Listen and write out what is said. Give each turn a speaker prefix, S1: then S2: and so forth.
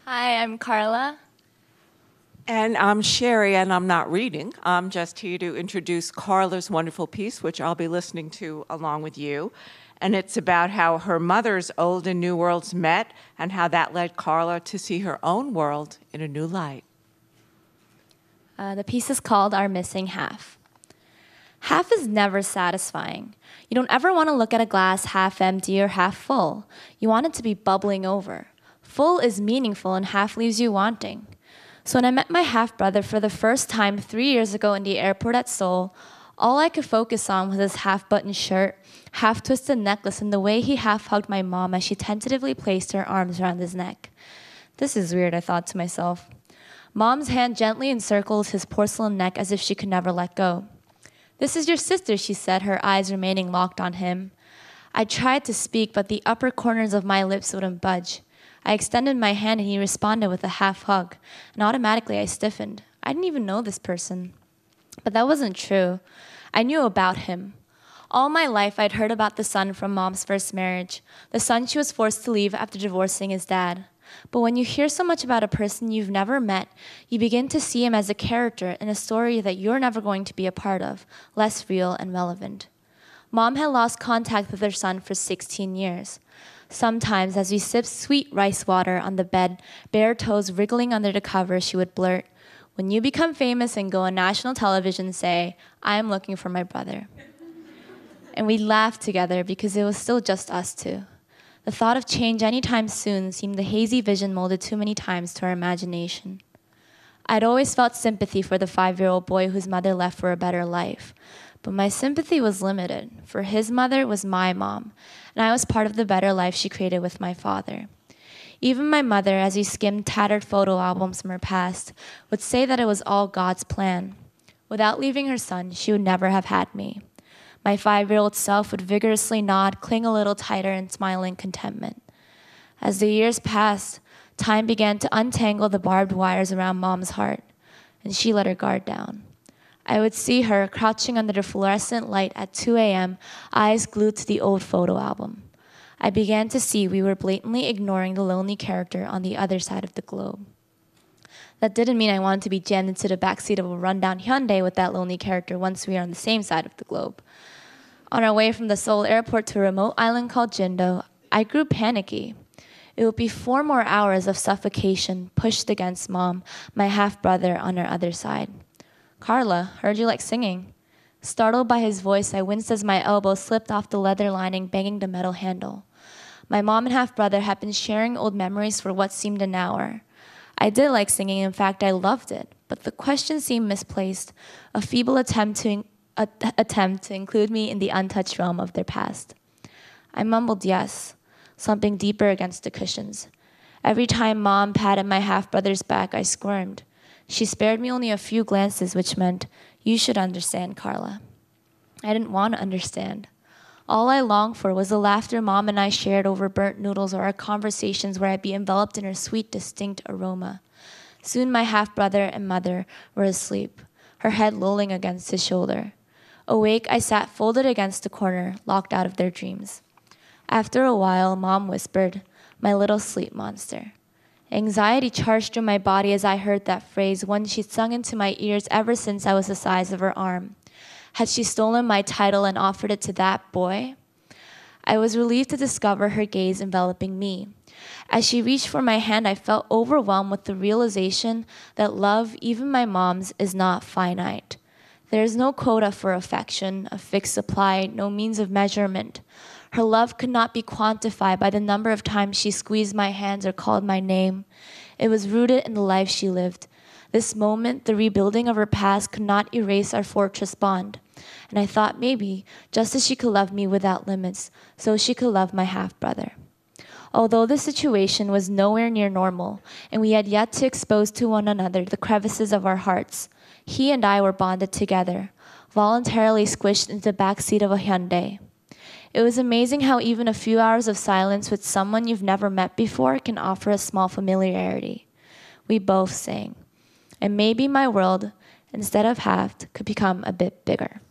S1: Hi, I'm Karla.
S2: And I'm Sherry, and I'm not reading. I'm just here to introduce Karla's wonderful piece, which I'll be listening to along with you. And it's about how her mother's old and new worlds met and how that led Karla to see her own world in a new light.
S1: The piece is called Our Missing Half. Half is never satisfying. You don't ever want to look at a glass half empty or half full. You want it to be bubbling over. Full is meaningful and half leaves you wanting. So when I met my half-brother for the first time 3 years ago in the airport at Seoul, all I could focus on was his half-buttoned shirt, half-twisted necklace, and the way he half-hugged my mom as she tentatively placed her arms around his neck. This is weird, I thought to myself. Mom's hand gently encircles his porcelain neck as if she could never let go. "This is your sister," she said, her eyes remaining locked on him. I tried to speak, but the upper corners of my lips wouldn't budge. I extended my hand and he responded with a half hug, and automatically I stiffened. I didn't even know this person. But that wasn't true. I knew about him. All my life I'd heard about the son from Mom's first marriage, the son she was forced to leave after divorcing his dad. But when you hear so much about a person you've never met, you begin to see him as a character in a story that you're never going to be a part of, less real and relevant. Mom had lost contact with her son for 16 years. Sometimes, as we sipped sweet rice water on the bed, bare toes wriggling under the covers, she would blurt, "When you become famous and go on national television, say, 'I am looking for my brother.'" And we laughed together because it was still just us two. The thought of change anytime soon seemed a hazy vision molded too many times to our imagination. I'd always felt sympathy for the 5-year-old boy whose mother left for a better life. But my sympathy was limited, for his mother was my mom, and I was part of the better life she created with my father. Even my mother, as we skimmed tattered photo albums from her past, would say that it was all God's plan. Without leaving her son, she would never have had me. My 5-year-old self would vigorously nod, cling a little tighter, and smile in contentment. As the years passed, time began to untangle the barbed wires around Mom's heart, and she let her guard down. I would see her crouching under the fluorescent light at 2 a.m., eyes glued to the old photo album. I began to see we were blatantly ignoring the lonely character on the other side of the globe. That didn't mean I wanted to be jammed into the backseat of a rundown Hyundai with that lonely character once we were on the same side of the globe. On our way from the Seoul airport to a remote island called Jindo, I grew panicky. It would be 4 more hours of suffocation pushed against Mom, my half-brother on her other side. "Karla, heard you like singing." Startled by his voice, I winced as my elbow slipped off the leather lining, banging the metal handle. My mom and half-brother had been sharing old memories for what seemed an hour. I did like singing, in fact, I loved it, but the question seemed misplaced, a feeble attempt to include me in the untouched realm of their past. I mumbled yes, slumping deeper against the cushions. Every time Mom patted my half-brother's back, I squirmed. She spared me only a few glances, which meant, "You should understand, Karla." I didn't want to understand. All I longed for was the laughter Mom and I shared over burnt noodles or our conversations where I'd be enveloped in her sweet, distinct aroma. Soon my half-brother and mother were asleep, her head lolling against his shoulder. Awake, I sat folded against the corner, locked out of their dreams. After a while, Mom whispered, "My little sleep monster." Anxiety charged through my body as I heard that phrase, one she'd sung into my ears ever since I was the size of her arm. Had she stolen my title and offered it to that boy? I was relieved to discover her gaze enveloping me. As she reached for my hand, I felt overwhelmed with the realization that love, even my mom's, is not finite. There is no quota for affection, a fixed supply, no means of measurement. Her love could not be quantified by the number of times she squeezed my hands or called my name. It was rooted in the life she lived. This moment, the rebuilding of her past, could not erase our fortress bond. And I thought maybe, just as she could love me without limits, so she could love my half-brother. Although the situation was nowhere near normal, and we had yet to expose to one another the crevices of our hearts, he and I were bonded together, voluntarily squished into the backseat of a Hyundai. It was amazing how even a few hours of silence with someone you've never met before can offer a small familiarity. We both sang, and maybe my world, instead of halved, could become a bit bigger.